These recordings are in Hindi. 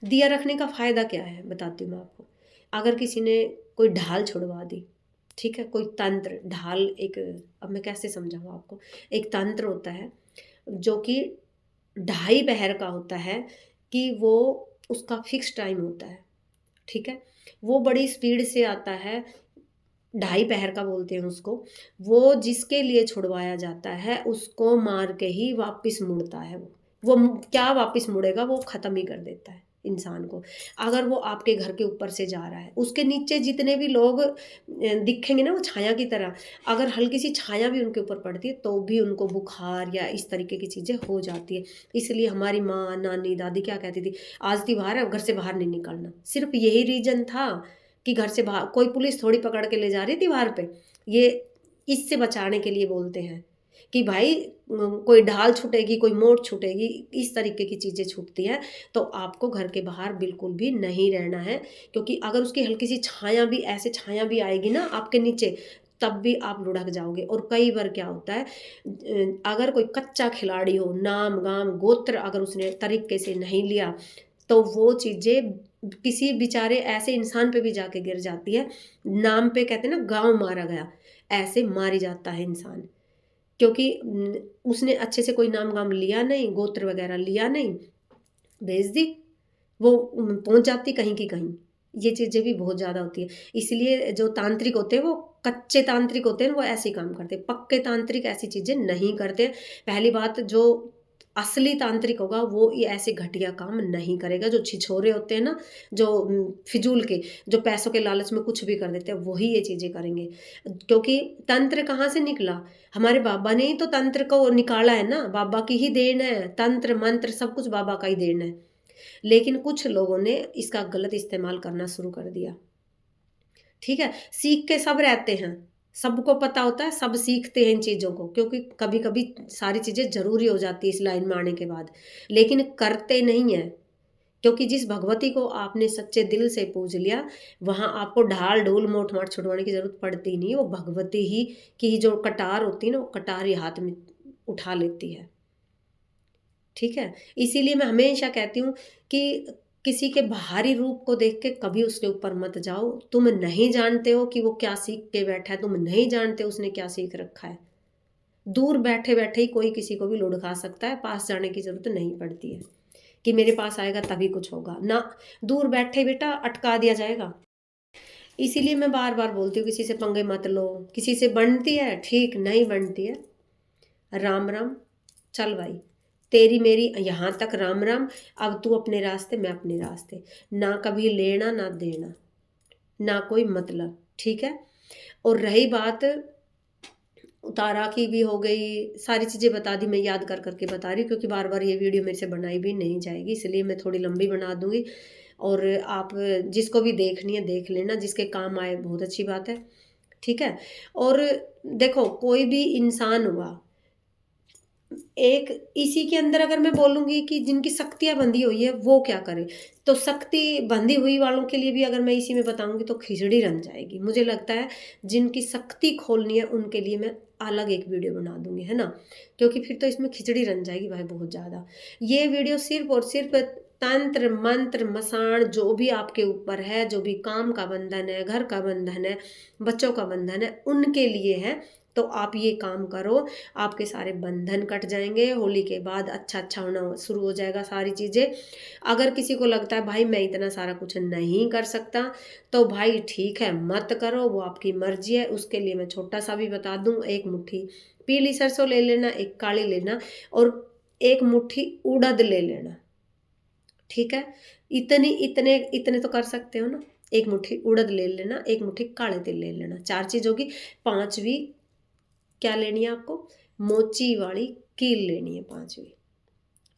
दिया रखने का फ़ायदा क्या है बताती हूँ मैं आपको। अगर किसी ने कोई ढाल छुड़वा दी, ठीक है, कोई तंत्र ढाल एक, अब मैं कैसे समझाऊँ आपको, एक तंत्र होता है जो कि 2:30 पहर का होता है, कि वो उसका फिक्स टाइम होता है, ठीक है, वो बड़ी स्पीड से आता है, 2:30 पहर का बोलते हैं उसको। वो जिसके लिए छुड़वाया जाता है उसको मार के ही वापस मुड़ता है वो क्या वापस मुड़ेगा, वो ख़त्म ही कर देता है इंसान को। अगर वो आपके घर के ऊपर से जा रहा है, उसके नीचे जितने भी लोग दिखेंगे ना वो छाया की तरह, अगर हल्की सी छाया भी उनके ऊपर पड़ती है तो भी उनको बुखार या इस तरीके की चीज़ें हो जाती है। इसलिए हमारी माँ, नानी, दादी क्या कहती थी, आज त्योहार है घर से बाहर नहीं निकलना। सिर्फ यही रीज़न था कि घर से बाहर कोई पुलिस थोड़ी पकड़ के ले जा रही थी बाहर पे। ये इससे बचाने के लिए बोलते हैं कि भाई कोई ढाल छूटेगी, कोई मोट छूटेगी, इस तरीके की चीज़ें छूटती हैं, तो आपको घर के बाहर बिल्कुल भी नहीं रहना है। क्योंकि अगर उसकी हल्की सी छाया भी, ऐसे छाया भी आएगी ना आपके नीचे, तब भी आप लुढ़क जाओगे। और कई बार क्या होता है, अगर कोई कच्चा खिलाड़ी हो, नाम गाम गोत्र अगर उसने तरीके से नहीं लिया, तो वो चीज़ें किसी बेचारे ऐसे इंसान पे भी जाके गिर जाती है। नाम पे कहते हैं ना, गाँव मारा गया, ऐसे मारी जाता है इंसान। क्योंकि उसने अच्छे से कोई नाम गाम लिया नहीं, गोत्र वगैरह लिया नहीं, भेज दी, वो पहुंच जाती कहीं की कहीं। ये चीज़ें भी बहुत ज़्यादा होती है। इसलिए जो तांत्रिक होते हैं वो कच्चे तांत्रिक होते हैं, वो ऐसे ही काम करते हैं। पक्के तांत्रिक ऐसी चीज़ें नहीं करते। पहली बात, जो असली तांत्रिक होगा वो ये ऐसे घटिया काम नहीं करेगा। जो छिछोरे होते हैं ना, जो फिजूल के, जो पैसों के लालच में कुछ भी कर देते हैं, वही ये चीज़ें करेंगे। क्योंकि तंत्र कहाँ से निकला, हमारे बाबा ने ही तो तंत्र को निकाला है ना, बाबा की ही देन है। तंत्र मंत्र सब कुछ बाबा का ही देन है। लेकिन कुछ लोगों ने इसका गलत इस्तेमाल करना शुरू कर दिया, ठीक है। सीख के सब रहते हैं, सबको पता होता है, सब सीखते हैं इन चीज़ों को, क्योंकि कभी कभी सारी चीज़ें ज़रूरी हो जाती है इस लाइन में आने के बाद, लेकिन करते नहीं हैं। क्योंकि जिस भगवती को आपने सच्चे दिल से पूज लिया, वहाँ आपको ढाल ढूल मोट माट छुड़वाने की ज़रूरत पड़ती नहीं। वो भगवती ही की ही जो कटार होती है ना, वो कटार ही हाथ में उठा लेती है, ठीक है। इसीलिए मैं हमेशा कहती हूँ कि किसी के बाहरी रूप को देख के कभी उसके ऊपर मत जाओ। तुम नहीं जानते हो कि वो क्या सीख के बैठा है, तुम नहीं जानते उसने क्या सीख रखा है। दूर बैठे बैठे ही कोई किसी को भी लुढ़का सकता है, पास जाने की जरूरत नहीं पड़ती है कि मेरे पास आएगा तभी कुछ होगा ना। दूर बैठे बेटा अटका दिया जाएगा। इसीलिए मैं बार बार बोलती हूँ, किसी से पंगे मत लो। किसी से बनती है ठीक, नहीं बनती है राम राम, चल भाई, तेरी मेरी यहाँ तक राम राम। अब तू अपने रास्ते, मैं अपने रास्ते, ना कभी लेना ना देना, ना कोई मतलब, ठीक है। और रही बात उतारा की भी हो गई, सारी चीज़ें बता दी, मैं याद कर करके बता रही हूँ क्योंकि बार बार ये वीडियो मेरे से बनाई भी नहीं जाएगी, इसलिए मैं थोड़ी लंबी बना दूंगी। और आप जिसको भी देखनी है देख लेना, जिसके काम आए बहुत अच्छी बात है, ठीक है। और देखो, कोई भी इंसान हुआ एक, इसी के अंदर अगर मैं बोलूँगी कि जिनकी शक्तियाँ बंधी हुई है वो क्या करें, तो शक्ति बंधी हुई वालों के लिए भी अगर मैं इसी में बताऊँगी तो खिचड़ी रन जाएगी। मुझे लगता है जिनकी शक्ति खोलनी है उनके लिए मैं अलग एक वीडियो बना दूँगी, है ना? क्योंकि फिर तो इसमें खिचड़ी रन जाएगी भाई बहुत ज़्यादा। ये वीडियो सिर्फ़ और सिर्फ़ तंत्र, मंत्र, मसान जो भी आपके ऊपर है, जो भी काम का बंधन है, घर का बंधन है, बच्चों का बंधन है, उनके लिए है। तो आप ये काम करो, आपके सारे बंधन कट जाएंगे। होली के बाद अच्छा अच्छा होना शुरू हो जाएगा सारी चीज़ें। अगर किसी को लगता है भाई मैं इतना सारा कुछ नहीं कर सकता, तो भाई ठीक है मत करो, वो आपकी मर्जी है। उसके लिए मैं छोटा सा भी बता दूं, एक मुट्ठी पीली सरसों ले लेना, एक काली लेना, और एक मुट्ठी उड़द ले लेना, ठीक है। इतनी इतने इतने तो कर सकते हो ना। एक मुट्ठी उड़द ले लेना, एक मुट्ठी काले तिल ले लेना, 4 चीज़ होगी। पांचवी क्या लेनी है आपको, मोची वाली कील लेनी है पांचवी,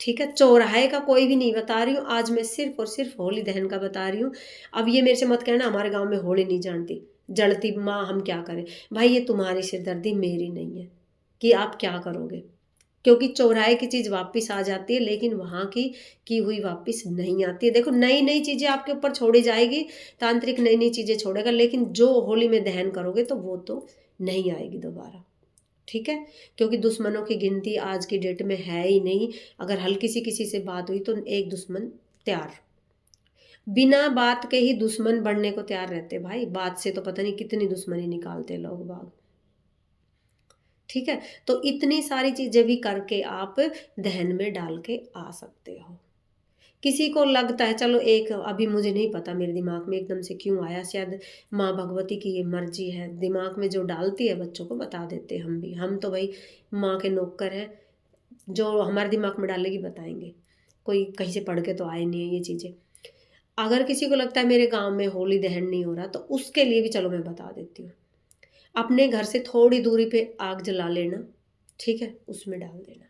ठीक है। चौराहे का कोई भी नहीं बता रही हूँ आज, मैं सिर्फ और सिर्फ होली दहन का बता रही हूँ। अब ये मेरे से मत कहना हमारे गांव में होली नहीं जानती, जलती माँ हम क्या करें। भाई ये तुम्हारी सिरदर्दी, मेरी नहीं है कि आप क्या करोगे। क्योंकि चौराहे की चीज़ वापस आ जाती है, लेकिन वहाँ की हुई वापस नहीं आती है। देखो नई नई चीज़ें आपके ऊपर छोड़ी जाएगी, तांत्रिक नई नई चीज़ें छोड़ेगा, लेकिन जो होली में दहन करोगे तो वो तो नहीं आएगी दोबारा, ठीक है। क्योंकि दुश्मनों की गिनती आज की डेट में है ही नहीं। अगर हल्की सी किसी से बात हुई तो एक दुश्मन तैयार, बिना बात के ही दुश्मन बनने को तैयार रहते भाई, बात से तो पता नहीं कितनी दुश्मनी निकालते लोग बाग। ठीक है, तो इतनी सारी चीजें भी करके आप दहन में डाल के आ सकते हो। किसी को लगता है, चलो एक अभी मुझे नहीं पता मेरे दिमाग में एकदम से क्यों आया, शायद माँ भगवती की ये मर्जी है, दिमाग में जो डालती है बच्चों को बता देते हैं हम भी, हम तो भाई माँ के नौकर हैं, जो हमारे दिमाग में डालेगी बताएंगे, कोई कहीं से पढ़ के तो आए नहीं है ये चीज़ें। अगर किसी को लगता है मेरे गांव में होली दहन नहीं हो रहा, तो उसके लिए भी चलो मैं बता देती हूँ। अपने घर से थोड़ी दूरी पे आग जला लेना, ठीक है, उसमें डाल देना,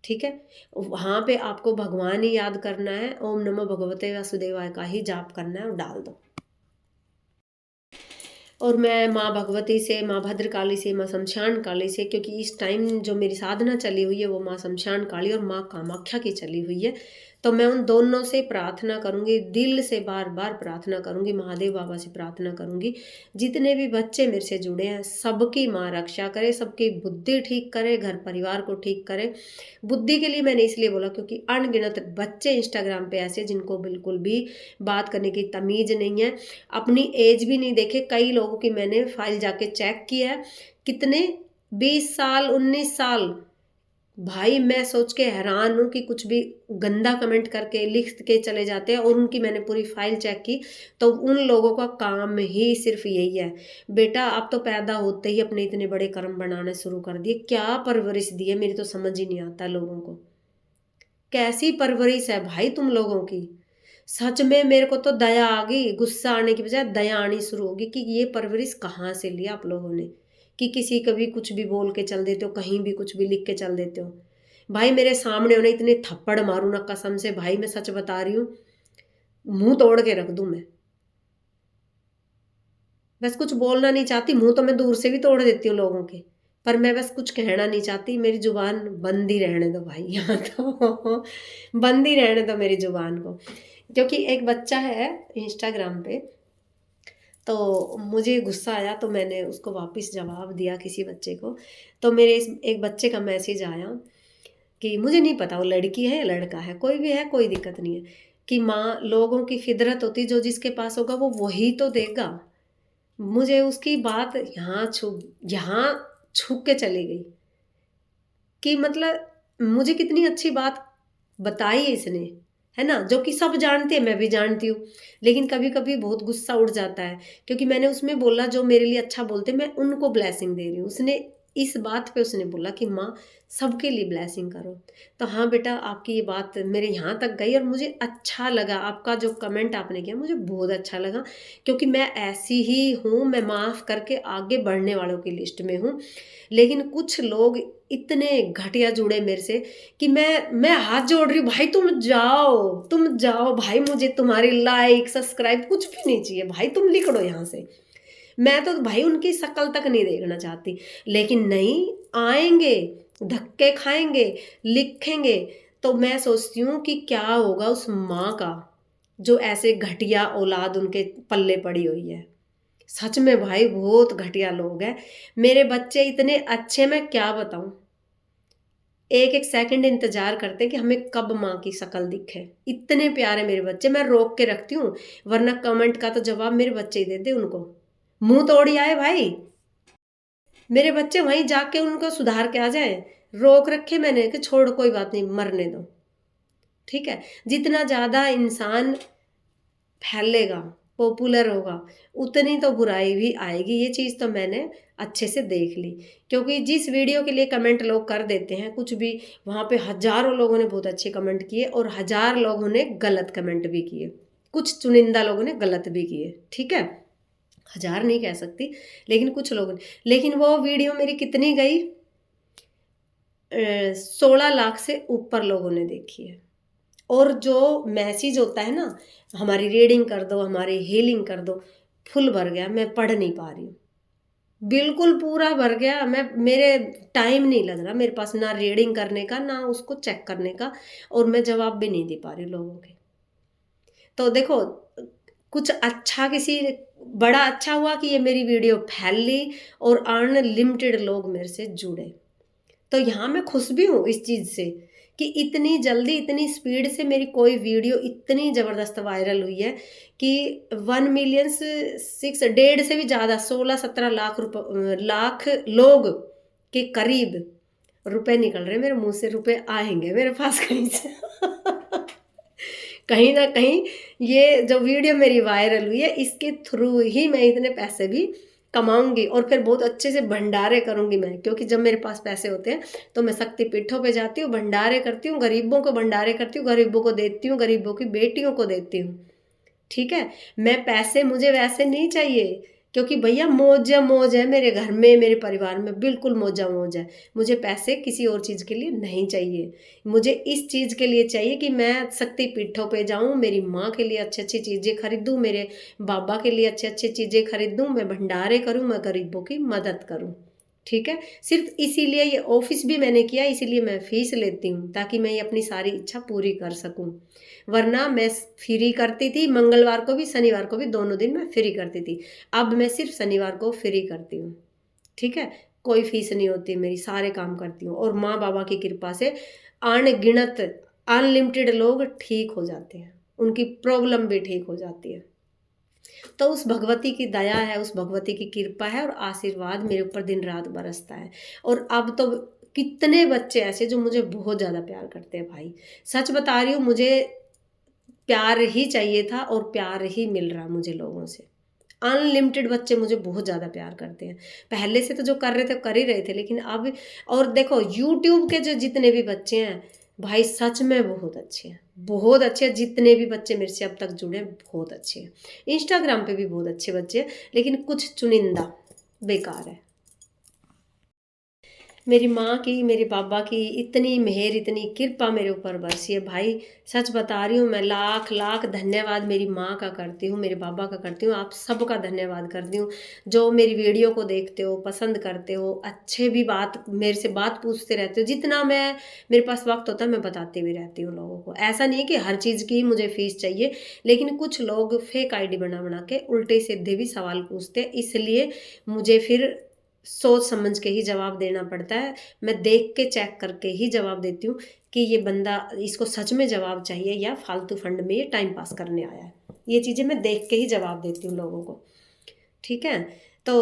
ठीक है। वहाँ पे आपको भगवान ही याद करना है, ओम नमो भगवते वासुदेवाय का ही जाप करना है और डाल दो। और मैं माँ भगवती से, माँ भद्रकाली से, माँ शमशान काली से, क्योंकि इस टाइम जो मेरी साधना चली हुई है वो माँ शमशान काली और माँ कामाख्या की चली हुई है, तो मैं उन दोनों से प्रार्थना करूँगी, दिल से बार बार प्रार्थना करूँगी, महादेव बाबा से प्रार्थना करूँगी, जितने भी बच्चे मेरे से जुड़े हैं सबकी माँ रक्षा करे, सबकी बुद्धि ठीक करे, घर परिवार को ठीक करे। बुद्धि के लिए मैंने इसलिए बोला क्योंकि अनगिनत बच्चे इंस्टाग्राम पे ऐसे जिनको बिल्कुल भी बात करने की तमीज़ नहीं है, अपनी एज भी नहीं देखे। कई लोगों की मैंने फाइल जाके चेक किया है, कितने 20 साल 19 साल। भाई मैं सोच के हैरान हूँ कि कुछ भी गंदा कमेंट करके लिख के चले जाते हैं, और उनकी मैंने पूरी फाइल चेक की तो उन लोगों का काम ही सिर्फ यही है, बेटा आप तो पैदा होते ही अपने इतने बड़े कर्म बनाने शुरू कर दिए, क्या परवरिश दी है, मेरी तो समझ ही नहीं आता लोगों को, कैसी परवरिश है भाई तुम लोगों की। सच में मेरे को तो दया आ गई, गुस्सा आने की बजाय दया आनी शुरू होगी कि ये परवरिश कहाँ से लिया आप लोगों ने, कि किसी कभी कुछ भी बोल के चल देते हो, कहीं भी कुछ भी लिख के चल देते हो। भाई मेरे सामने उन्हें इतने थप्पड़ मारू ना कसम से, भाई मैं सच बता रही हूँ, मुंह तोड़ के रख दूं मैं। बस कुछ बोलना नहीं चाहती, मुंह तो मैं दूर से भी तोड़ देती हूँ लोगों के, पर मैं बस कुछ कहना नहीं चाहती, मेरी जुबान बंद ही रहने दो भाई, यहाँ तो बंद ही रहने दो मेरी जुबान को। क्योंकि एक बच्चा है इंस्टाग्राम पे, तो मुझे गुस्सा आया तो मैंने उसको वापस जवाब दिया किसी बच्चे को, तो मेरे इस एक बच्चे का मैसेज आया कि मुझे नहीं पता वो लड़की है या लड़का है, कोई भी है कोई दिक्कत नहीं है, कि माँ लोगों की फितरत होती, जो जिसके पास होगा वो वही तो देगा। मुझे उसकी बात यहाँ छू के चली गई कि मतलब मुझे कितनी अच्छी बात बताई है इसने, है ना, जो कि सब जानते हैं, मैं भी जानती हूँ, लेकिन कभी कभी बहुत गुस्सा उठ जाता है, क्योंकि मैंने उसमें बोला जो मेरे लिए अच्छा बोलते मैं उनको ब्लेसिंग दे रही हूँ, उसने इस बात पे उसने बोला कि माँ सबके लिए ब्लेसिंग करो। तो हाँ बेटा, आपकी ये बात मेरे यहाँ तक गई और मुझे अच्छा लगा, आपका जो कमेंट आपने किया मुझे बहुत अच्छा लगा, क्योंकि मैं ऐसी ही हूँ, मैं माफ़ करके आगे बढ़ने वालों की लिस्ट में हूँ। लेकिन कुछ लोग इतने घटिया जुड़े मेरे से कि मैं हाथ जोड़ रही हूँ, भाई तुम जाओ भाई, मुझे तुम्हारी लाइक सब्सक्राइब कुछ भी नहीं चाहिए भाई, तुम लिख लो यहाँ से, मैं तो भाई उनकी शक्ल तक नहीं देखना चाहती। लेकिन नहीं, आएंगे, धक्के खाएंगे, लिखेंगे, तो मैं सोचती हूँ कि क्या होगा उस माँ का जो ऐसे घटिया औलाद उनके पल्ले पड़ी हुई है। सच में भाई बहुत घटिया लोग हैं। मेरे बच्चे इतने अच्छे, मैं क्या बताऊं, एक एक सेकंड इंतजार करते हैं कि हमें कब माँ की शक्ल दिखे, इतने प्यारे मेरे बच्चे, मैं रोक के रखती हूँ, वरना कमेंट का तो जवाब मेरे बच्चे ही देते उनको, मुंह तोड़ी आए भाई मेरे बच्चे, वहीं जाके उनको सुधार के आ जाए। रोक रखे मैंने कि छोड़ कोई बात नहीं, मरने दो, ठीक है। जितना ज़्यादा इंसान फैलेगा, पॉपुलर होगा, उतनी तो बुराई भी आएगी, ये चीज़ तो मैंने अच्छे से देख ली। क्योंकि जिस वीडियो के लिए कमेंट लोग कर देते हैं कुछ भी, वहाँ पे हज़ारों लोगों ने बहुत अच्छे कमेंट किए और हज़ार लोगों ने गलत कमेंट भी किए, कुछ चुनिंदा लोगों ने गलत भी किए, ठीक है, हज़ार नहीं कह सकती, लेकिन कुछ लोगों ने। लेकिन वो वीडियो मेरी कितनी गई, 16 लाख से ऊपर लोगों ने देखी है। और जो मैसेज होता है ना, हमारी रीडिंग कर दो, हमारी हीलिंग कर दो, फुल भर गया, मैं पढ़ नहीं पा रही हूँ, बिल्कुल पूरा भर गया, मैं मेरे टाइम नहीं लग रहा मेरे पास, ना रीडिंग करने का ना उसको चेक करने का, और मैं जवाब भी नहीं दे पा रही लोगों के। तो देखो, कुछ अच्छा, किसी बड़ा अच्छा हुआ कि ये मेरी वीडियो फैल ली और अनलिमिटेड लोग मेरे से जुड़े, तो यहाँ मैं खुश भी हूँ इस चीज़ से कि इतनी जल्दी इतनी स्पीड से मेरी कोई वीडियो इतनी ज़बरदस्त वायरल हुई है कि 1,600,000 डेढ़ से भी ज़्यादा 16-17 लाख लोग के करीब रुपए निकल रहे हैं मेरे मुंह से, रुपए आएंगे मेरे पास कहीं से कहीं ना कहीं ये जो वीडियो मेरी वायरल हुई है इसके थ्रू ही मैं इतने पैसे भी कमाऊंगी और फिर बहुत अच्छे से भंडारे करूंगी मैं, क्योंकि जब मेरे पास पैसे होते हैं तो मैं शक्ति पीठों पे जाती हूँ, भंडारे करती हूँ, गरीबों को भंडारे करती हूँ, गरीबों को देती हूँ, गरीबों की बेटियों को देती हूँ। ठीक है, मैं पैसे मुझे वैसे नहीं चाहिए, क्योंकि भैया मौजा मौज है मेरे घर में, मेरे परिवार में बिल्कुल मौजा मौज है। मुझे पैसे किसी और चीज़ के लिए नहीं चाहिए, मुझे इस चीज़ के लिए चाहिए कि मैं शक्ति पीठों पे जाऊं, मेरी माँ के लिए अच्छी अच्छी चीज़ें खरीदूं, मेरे बाबा के लिए अच्छी अच्छी चीज़ें खरीदूं, मैं भंडारे करूं, मैं गरीबों की मदद करूं। ठीक है, सिर्फ इसीलिए ये ऑफिस भी मैंने किया, इसीलिए मैं फीस लेती हूँ ताकि मैं ये अपनी सारी इच्छा पूरी कर सकूँ। वरना मैं फ्री करती थी, मंगलवार को भी शनिवार को भी दोनों दिन मैं फ्री करती थी। अब मैं सिर्फ शनिवार को फ्री करती हूँ। ठीक है, कोई फीस नहीं होती मेरी, सारे काम करती हूँ और माँ बाबा की कृपा से अनगिनत अनलिमिटेड लोग ठीक हो जाते हैं, उनकी प्रॉब्लम भी ठीक हो जाती है। तो उस भगवती की दया है, उस भगवती की कृपा है और आशीर्वाद मेरे ऊपर दिन रात बरसता है। और अब तो कितने बच्चे ऐसे जो मुझे बहुत ज़्यादा प्यार करते हैं भाई, सच बता रही हूँ, मुझे प्यार ही चाहिए था और प्यार ही मिल रहा मुझे लोगों से। अनलिमिटेड बच्चे मुझे बहुत ज़्यादा प्यार करते हैं। पहले से तो जो कर रहे थे कर ही रहे थे, लेकिन अब और देखो यूट्यूब के जो जितने भी बच्चे हैं भाई सच में बहुत अच्छे हैं, बहुत अच्छे हैं। जितने भी बच्चे मेरे से अब तक जुड़े हैं बहुत अच्छे हैं। इंस्टाग्राम पे भी बहुत अच्छे बच्चे हैं, लेकिन कुछ चुनिंदा बेकार है। मेरी माँ की, मेरे पापा की इतनी मेहर, इतनी कृपा मेरे ऊपर बरसी है भाई। सच बता रही हूँ, मैं लाख लाख धन्यवाद मेरी माँ का करती हूँ, मेरे पापा का करती हूँ, आप सबका धन्यवाद करती हूँ जो मेरी वीडियो को देखते हो, पसंद करते हो, अच्छे भी बात मेरे से बात पूछते रहते हो। जितना मेरे पास वक्त होता है मैं बताती भी रहती हूँ लोगों को। ऐसा नहीं है कि हर चीज़ की ही मुझे फीस चाहिए, लेकिन कुछ लोग फेक आईडी बना बना के उल्टे सीधे भी सवाल पूछते हैं, इसलिए मुझे फिर सोच समझ के ही जवाब देना पड़ता है। मैं देख के चेक करके ही जवाब देती हूँ कि ये बंदा, इसको सच में जवाब चाहिए या फालतू फंड में ये टाइम पास करने आया है। ये चीज़ें मैं देख के ही जवाब देती हूँ लोगों को। ठीक है, तो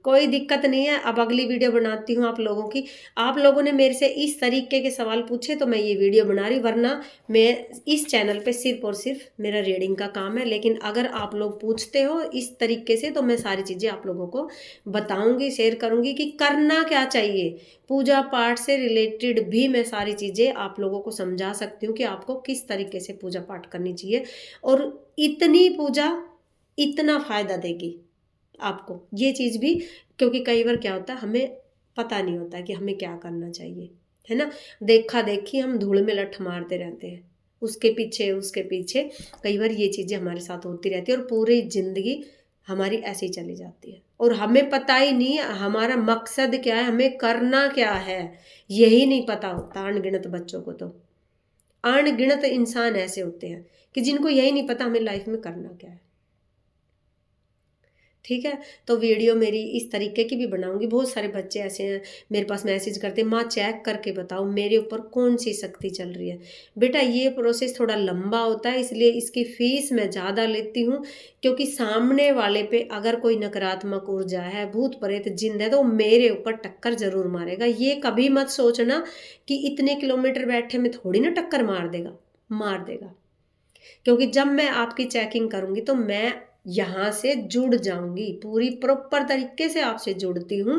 कोई दिक्कत नहीं है। अब अगली वीडियो बनाती हूँ आप लोगों की। आप लोगों ने मेरे से इस तरीके के सवाल पूछे तो मैं ये वीडियो बना रही, वरना मैं इस चैनल पे सिर्फ और सिर्फ मेरा रीडिंग का काम है। लेकिन अगर आप लोग पूछते हो इस तरीके से तो मैं सारी चीज़ें आप लोगों को बताऊँगी, शेयर करूँगी कि करना क्या चाहिए। पूजा पाठ से रिलेटेड भी मैं सारी चीज़ें आप लोगों को समझा सकती हूँ कि आपको किस तरीके से पूजा पाठ करनी चाहिए, और इतनी पूजा इतना फ़ायदा देगी आपको ये चीज़ भी। क्योंकि कई बार क्या होता है, हमें पता नहीं होता कि हमें क्या करना चाहिए, है ना। देखा देखी हम धूल में लठ मारते रहते हैं, उसके पीछे कई बार ये चीज़ें हमारे साथ होती रहती है और पूरी ज़िंदगी हमारी ऐसे ही चली जाती है और हमें पता ही नहीं है हमारा मकसद क्या है, हमें करना क्या है, यही नहीं पता होता अनगिनत बच्चों को। तो अनगिनत इंसान ऐसे होते हैं कि जिनको यही नहीं पता हमें लाइफ में करना क्या है। ठीक है, तो वीडियो मेरी इस तरीके की भी बनाऊंगी। बहुत सारे बच्चे ऐसे हैं मेरे पास मैसेज करते हैं, माँ चेक करके बताओ मेरे ऊपर कौन सी शक्ति चल रही है। बेटा ये प्रोसेस थोड़ा लंबा होता है, इसलिए इसकी फ़ीस मैं ज़्यादा लेती हूँ, क्योंकि सामने वाले पे अगर कोई नकारात्मक ऊर्जा है, भूत प्रेत जिन है, तो मेरे ऊपर टक्कर ज़रूर मारेगा। ये कभी मत सोचना कि इतने किलोमीटर बैठे में थोड़ी ना टक्कर मार देगा, मार देगा। क्योंकि जब मैं आपकी चेकिंग करूँगी तो मैं यहाँ से जुड़ जाऊँगी, पूरी प्रॉपर तरीके से आपसे जुड़ती हूँ,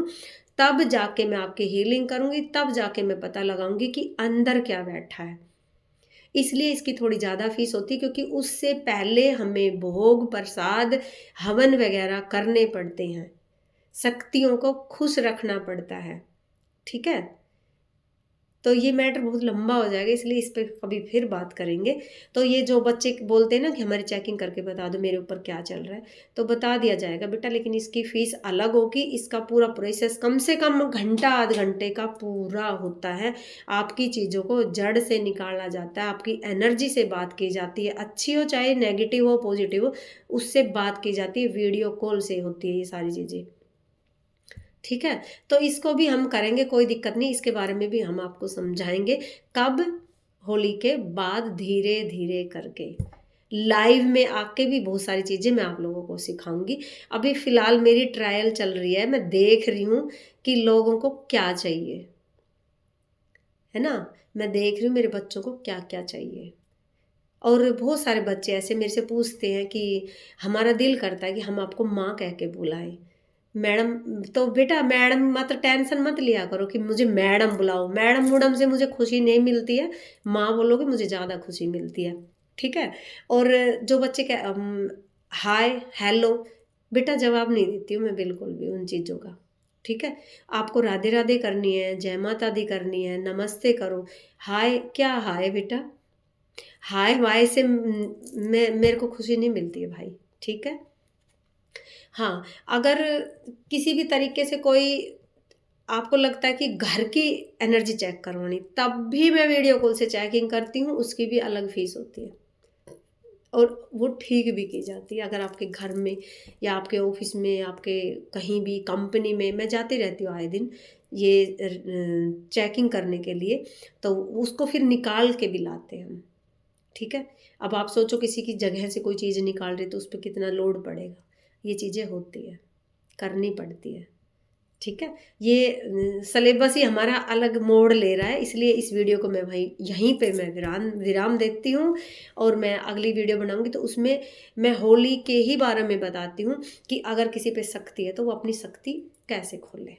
तब जाके मैं आपकी हीलिंग करूँगी, तब जाके मैं पता लगाऊँगी कि अंदर क्या बैठा है। इसलिए इसकी थोड़ी ज़्यादा फीस होती है, क्योंकि उससे पहले हमें भोग प्रसाद हवन वगैरह करने पड़ते हैं, शक्तियों को खुश रखना पड़ता है। ठीक है, तो ये मैटर बहुत लंबा हो जाएगा, इसलिए इस पे कभी फिर बात करेंगे। तो ये जो बच्चे बोलते हैं ना कि हमारी चेकिंग करके बता दो मेरे ऊपर क्या चल रहा है, तो बता दिया जाएगा बेटा, लेकिन इसकी फ़ीस अलग होगी। इसका पूरा प्रोसेस कम से कम घंटा आध घंटे का पूरा होता है। आपकी चीज़ों को जड़ से निकाला जाता है, आपकी एनर्जी से बात की जाती है, अच्छी हो चाहे नेगेटिव हो पॉजिटिव हो, उससे बात की जाती है। वीडियो कॉल से होती है ये सारी चीज़ें। ठीक है, तो इसको भी हम करेंगे, कोई दिक्कत नहीं, इसके बारे में भी हम आपको समझाएंगे। कब? होली के बाद धीरे धीरे करके लाइव में आके भी बहुत सारी चीज़ें मैं आप लोगों को सिखाऊंगी। अभी फ़िलहाल मेरी ट्रायल चल रही है, मैं देख रही हूँ कि लोगों को क्या चाहिए, है ना। मैं देख रही हूँ मेरे बच्चों को क्या क्या चाहिए। और बहुत सारे बच्चे ऐसे मेरे से पूछते हैं कि हमारा दिल करता है कि हम आपको माँ कह के बुलाएं। मैडम, तो बेटा मैडम मत टेंशन मत लिया करो कि मुझे मैडम बुलाओ, मैडम वुडम से मुझे खुशी नहीं मिलती है, माँ बोलोगे मुझे ज़्यादा खुशी मिलती है, ठीक है। और जो बच्चे क्या हाय हेलो, बेटा जवाब नहीं देती हूँ मैं बिल्कुल भी उन चीज़ों का, ठीक है। आपको राधे राधे करनी है, जय माता दी करनी है, नमस्ते करो। हाय क्या हाय बेटा, हाय वाय से मैं मेरे को खुशी नहीं मिलती है भाई, ठीक है। हाँ, अगर किसी भी तरीके से कोई आपको लगता है कि घर की एनर्जी चेक करवानी, तब भी मैं वीडियो कॉल से चेकिंग करती हूँ, उसकी भी अलग फीस होती है और वो ठीक भी की जाती है। अगर आपके घर में या आपके ऑफिस में, आपके कहीं भी कंपनी में, मैं जाती रहती हूँ आए दिन ये चेकिंग करने के लिए, तो उसको फिर निकाल के भी लाते हैं हम, ठीक है। अब आप सोचो किसी की जगह से कोई चीज़ निकाल रही तो उस पर कितना लोड पड़ेगा, ये चीज़ें होती है, करनी पड़ती है, ठीक है। ये सिलेबस ही हमारा अलग मोड़ ले रहा है, इसलिए इस वीडियो को मैं भाई यहीं पे मैं विराम देती हूँ। और मैं अगली वीडियो बनाऊंगी तो उसमें मैं होली के ही बारे में बताती हूँ कि अगर किसी पे सख्ती है तो वो अपनी सख्ती कैसे खोले।